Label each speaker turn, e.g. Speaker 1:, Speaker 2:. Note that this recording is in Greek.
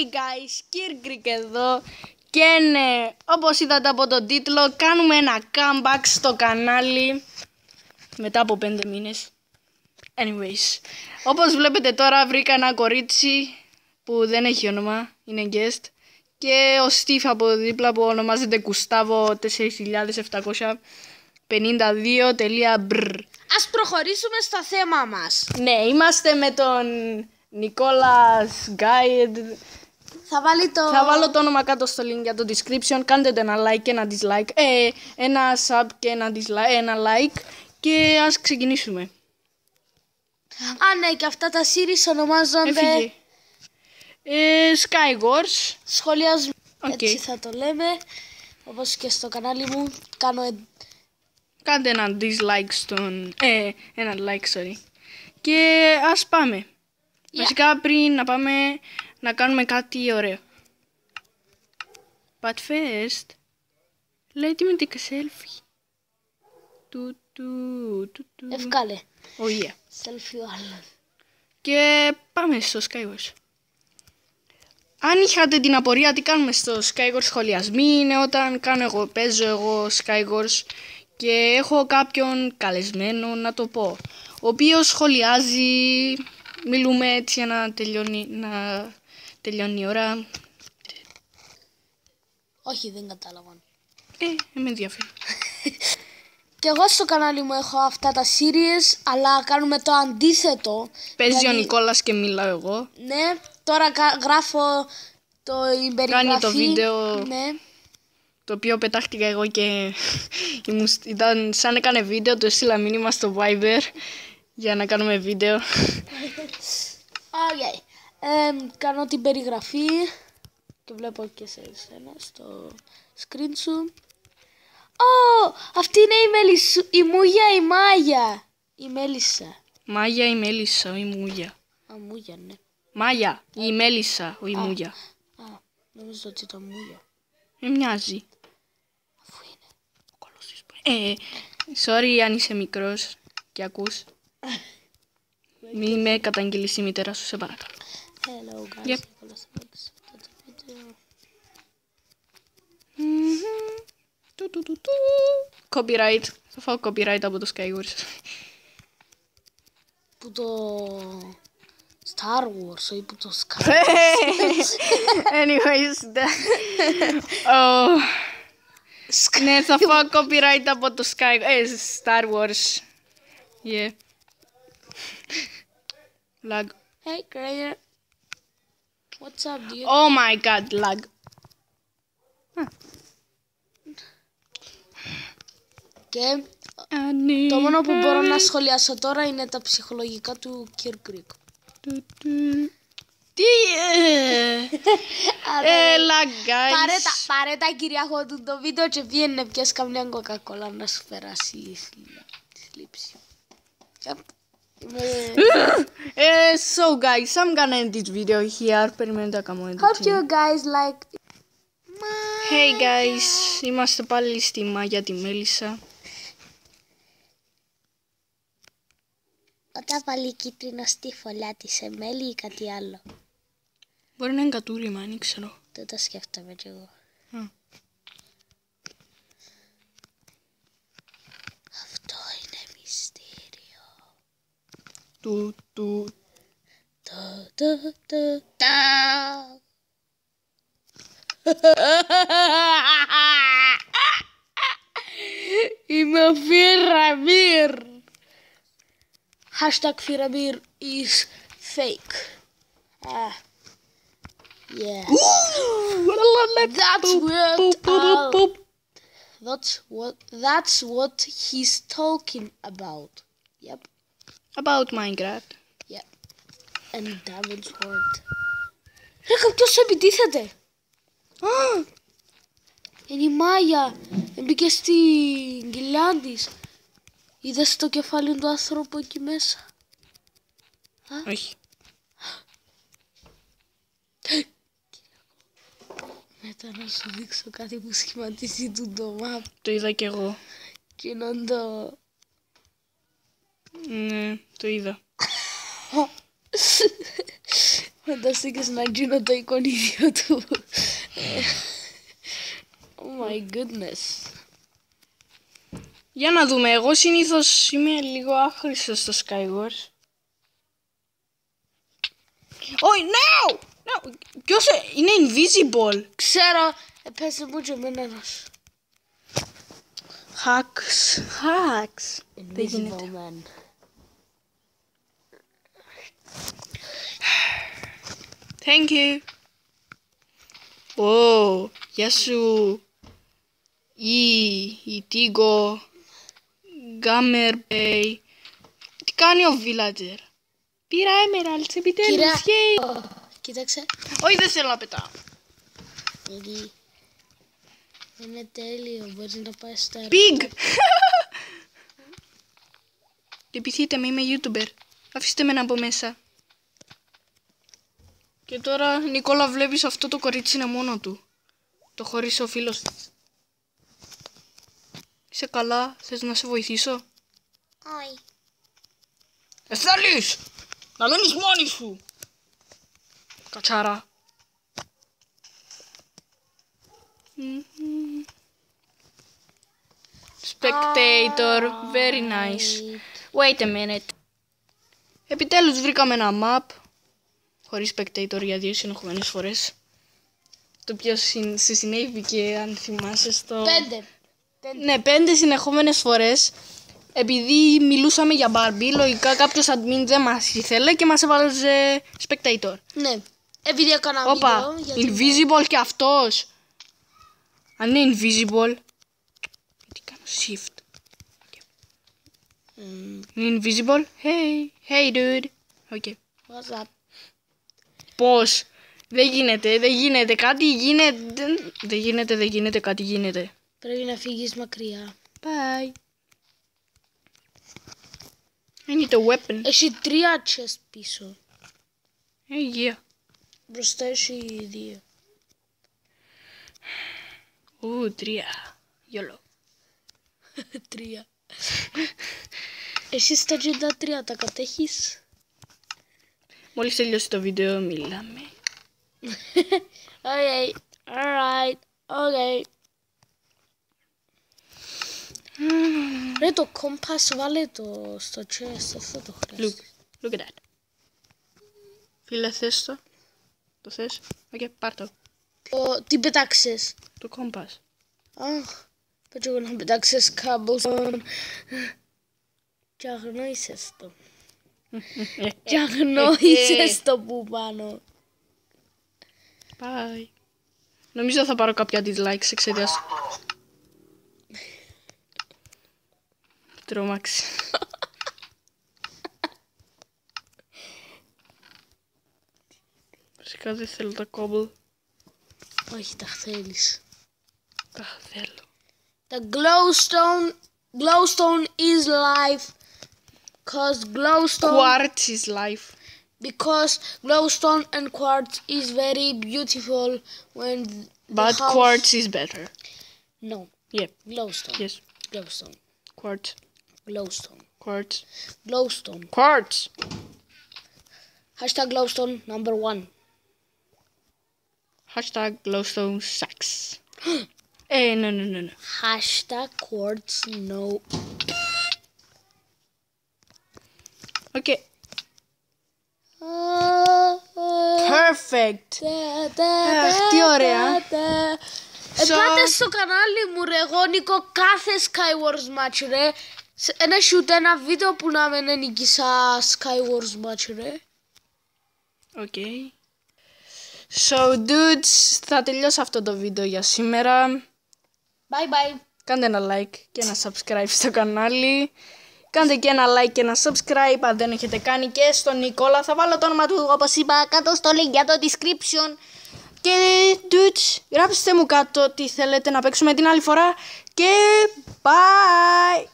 Speaker 1: Hey guys, Kirkrik εδώ. Και ναι, όπως είδατε από τον τίτλο, κάνουμε ένα comeback στο κανάλι μετά από 5 μήνες. Anyways, όπως βλέπετε τώρα βρήκα ένα κορίτσι που δεν έχει όνομα, είναι guest. Και ο Steve από δίπλα που ονομάζεται Κουστάβο 4752.brr.
Speaker 2: Ας προχωρήσουμε στο θέμα μας.
Speaker 1: Ναι, είμαστε με τον Νικόλας Guide. Θα βάλω το όνομα κάτω στο link για το description. Κάντε ένα like και ένα dislike. Ένα sub και ένα like. Και ας ξεκινήσουμε.
Speaker 2: Α, ναι, και αυτά τα series ονομάζονται
Speaker 1: Skywars.
Speaker 2: σχολιασμοί.
Speaker 1: Okay.
Speaker 2: Έτσι θα το λέμε. Όπως και στο κανάλι μου.
Speaker 1: Κάντε ένα dislike στον... ένα like, sorry. Και ας πάμε. Βασικά πριν να πάμε να κάνουμε κάτι ωραίο. But first, let me take a selfie.
Speaker 2: Ευκάλε.
Speaker 1: Oh yeah.
Speaker 2: Selfie ο άλλος.
Speaker 1: Και πάμε στο Skywars. Αν είχατε την απορία τι κάνουμε στο Skywars σχολιασμοί, είναι όταν παίζω εγώ Skywars και έχω κάποιον καλεσμένο, να το πω, ο οποίος σχολιάζει, μιλούμε έτσι για να τελειώνει η ώρα.
Speaker 2: Όχι, δεν κατάλαβα.
Speaker 1: Με ενδιαφέρει.
Speaker 2: Και εγώ στο κανάλι μου έχω αυτά τα series, αλλά κάνουμε το αντίθετο.
Speaker 1: Παίζει ο Νικόλας και μιλάω εγώ.
Speaker 2: Ναι, τώρα γράφω η περιγραφή.
Speaker 1: Κάνει το βίντεο,
Speaker 2: ναι.
Speaker 1: Το οποίο πετάχτηκα εγώ και ήταν σαν έκανε βίντεο, το έστειλα μήνυμα στο Viber για να κάνουμε βίντεο.
Speaker 2: Okay. Κάνω την περιγραφή και βλέπω και σε εσένα στο screen σου. Αυτή είναι η Μούγια η Μάγια. Η Μέλισσα.
Speaker 1: Μάγια η Μέλισσα, η Μούγια.
Speaker 2: Μούγια, ναι.
Speaker 1: Μάγια η Μέλισσα, η Μούγια.
Speaker 2: Νομίζω ότι ήταν Μούγια.
Speaker 1: Μοιάζει.
Speaker 2: Αφού είναι.
Speaker 1: Sorry αν είσαι μικρός και ακούς. Μη με καταγγείλεις η μητέρα σου, σε παρακαλώ.
Speaker 2: Hello guys.
Speaker 1: Yep. Copyright. Θα φάω copyright από το Skywars.
Speaker 2: Που το Star Wars ή που το Skywars.
Speaker 1: Anyways. Ναι, θα φάω copyright από το Star Wars. Yeah. Lag.
Speaker 2: Hey Grayer. What's up dude?
Speaker 1: Oh my god, lag.
Speaker 2: Και το μόνο που μπορώ να σχολιάσω τώρα είναι τα ψυχολογικά του Kirkrik.
Speaker 1: Τι lag guys.
Speaker 2: Πάρε τα Κυριάκο του το βίντεο και πήγαινε πιες καμιά κοκακόλα να σου περάσει η θλίψη.
Speaker 1: So guys, I'm gonna end this video here. Περιμένετε να κάνω editing.
Speaker 2: Hope you guys like.
Speaker 1: Hey guys, είμαστε πάλι στη Μάγια τη Μέλισσα.
Speaker 2: Όταν βάλει κίτρινο στη φωλιά της σε μέλι ή κάτι άλλο.
Speaker 1: Μπορεί να είναι κατούριμα, δεν ξέρω.
Speaker 2: Δεν το σκέφτομαι κι εγώ. Αυτό είναι μυστήριο. Είμαι ο Φιραμίρ. Hashtag Firamir is fake. Yeah. That's what he's talking about. Yep.
Speaker 1: About Minecraft.
Speaker 2: Yep. And Diamond Sword. Ρε, κάποιος επιτίθεται. Είναι η Μάγια. Μπήκε στην κοιλιά της. Είδες το κεφάλι του άνθρωπου εκεί μέσα.
Speaker 1: Όχι.
Speaker 2: Μετά να σου δείξω κάτι που σχηματίζει του το map.
Speaker 1: Το είδα κι εγώ.
Speaker 2: Και να το...
Speaker 1: Ναι, το είδα.
Speaker 2: Φανταστήκες να γίνω το εικονίδιο του. Oh my goodness.
Speaker 1: Για να δούμε, εγώ συνήθως είμαι λίγο άχρηστος στο Skywars. Όχι, no! No! Ποιος είναι invisible?
Speaker 2: Ξέρω, πέσε μου και εμένα ένας.
Speaker 1: Hacks. Δεν γίνεται.
Speaker 2: Invisible man.
Speaker 1: Thank you. Ω, γεια σου. Η Tigo. Gamer Bay. Τι κάνει ο Villager? Πήρα Emeralds επιτέλους. Yay.
Speaker 2: Κοίταξε.
Speaker 1: Όχι, δεν θέλω να πετάω.
Speaker 2: Γιατί είναι τέλειο, μπορείς να πάει στα
Speaker 1: Pig. Λυπηθείτε με, είμαι YouTuber. Αφήστε με να μπω μέσα. Και τώρα, Νικόλα, βλέπεις αυτό το κορίτσι είναι μόνο του. Το χωρίς ο φίλος της. Είσαι καλά, θες να σε βοηθήσω?
Speaker 2: Όχι.
Speaker 1: Θέλεις να μείνεις μόνη σου. Κατσάρα. Spectator, very nice. Wait a minute. Επιτέλους βρήκαμε ένα map χωρίς spectator για 2 συνεχόμενες φορές. Το οποίο σε συνέβηκε, αν θυμάσαι, στο...
Speaker 2: 5.
Speaker 1: Ναι, 5 συνεχόμενες φορές. Επειδή μιλούσαμε για Barbie, λογικά κάποιος admin δεν μας ήθελε και μας έβαλε spectator.
Speaker 2: Ναι. Επειδή έκανα
Speaker 1: Όπα,
Speaker 2: βίντεο. Γιατί...
Speaker 1: invisible και αυτός. Αν είναι invisible. Γιατί κάνω shift. Είναι invisible. Hey dude. Okay.
Speaker 2: What's up?
Speaker 1: Πώς? Δεν γίνεται. Κάτι γίνεται. Δεν γίνεται, κάτι γίνεται.
Speaker 2: Πρέπει να φύγεις μακριά.
Speaker 1: Bye. I need a weapon.
Speaker 2: Έχει 3 chest πίσω.
Speaker 1: Hey, yeah.
Speaker 2: Μπροστά έχει 2.
Speaker 1: 3. YOLO.
Speaker 2: 3. Εσύ στα 63 τα κατέχεις?
Speaker 1: Μόλις τελειώσει το βίντεο μιλάμε.
Speaker 2: Okay. Alright. Okay. Ρε το compass βάλε το στο chest. Αυτό το χρειάζεται.
Speaker 1: Look at that. Φίλε, θες το? Το θες? Οκ, πάρ' το.
Speaker 2: Τι πετάξες?
Speaker 1: Το compass.
Speaker 2: Αχ, πέτω εγώ να πετάξεις cobblestone. Και αγνόησες το. Και αγνόησες το που πάνω.
Speaker 1: Bye. Νομίζω θα πάρω κάποια dislikes εξαιτίας. Τρόμαξε. Φυσικά δεν θέλω τα cobble.
Speaker 2: Όχι, τα θέλεις.
Speaker 1: Τα θέλω.
Speaker 2: The glowstone is life.
Speaker 1: Quartz is life.
Speaker 2: Because glowstone and quartz is very beautiful when
Speaker 1: But quartz is better.
Speaker 2: No.
Speaker 1: Yeah.
Speaker 2: Glowstone.
Speaker 1: Yes.
Speaker 2: Glowstone.
Speaker 1: Quartz.
Speaker 2: Glowstone.
Speaker 1: Quartz.
Speaker 2: Glowstone.
Speaker 1: Quartz.
Speaker 2: Hashtag glowstone number 1.
Speaker 1: Hashtag glowstone sucks. No.
Speaker 2: Hashtag quartz no.
Speaker 1: Okay. Perfect. Αχ, τι ωραία.
Speaker 2: Πάτε στο κανάλι μου ρε γόνικο κάθε Skywars match ρε. Ένα shoot ένα βίντεο που να με νικήσα Skywars match ρε.
Speaker 1: Okay. So dudes, θα τελειώσω αυτό το βίντεο για σήμερα.
Speaker 2: Bye bye.
Speaker 1: Κάντε ένα like και ένα subscribe στο κανάλι. Κάντε και ένα like και ένα subscribe αν δεν έχετε κάνει και στον Νικόλα. Θα βάλω το όνομα του όπως είπα κάτω στο link για το description. Και dudes, γράψτε μου κάτω τι θέλετε να παίξουμε την άλλη φορά. Και bye!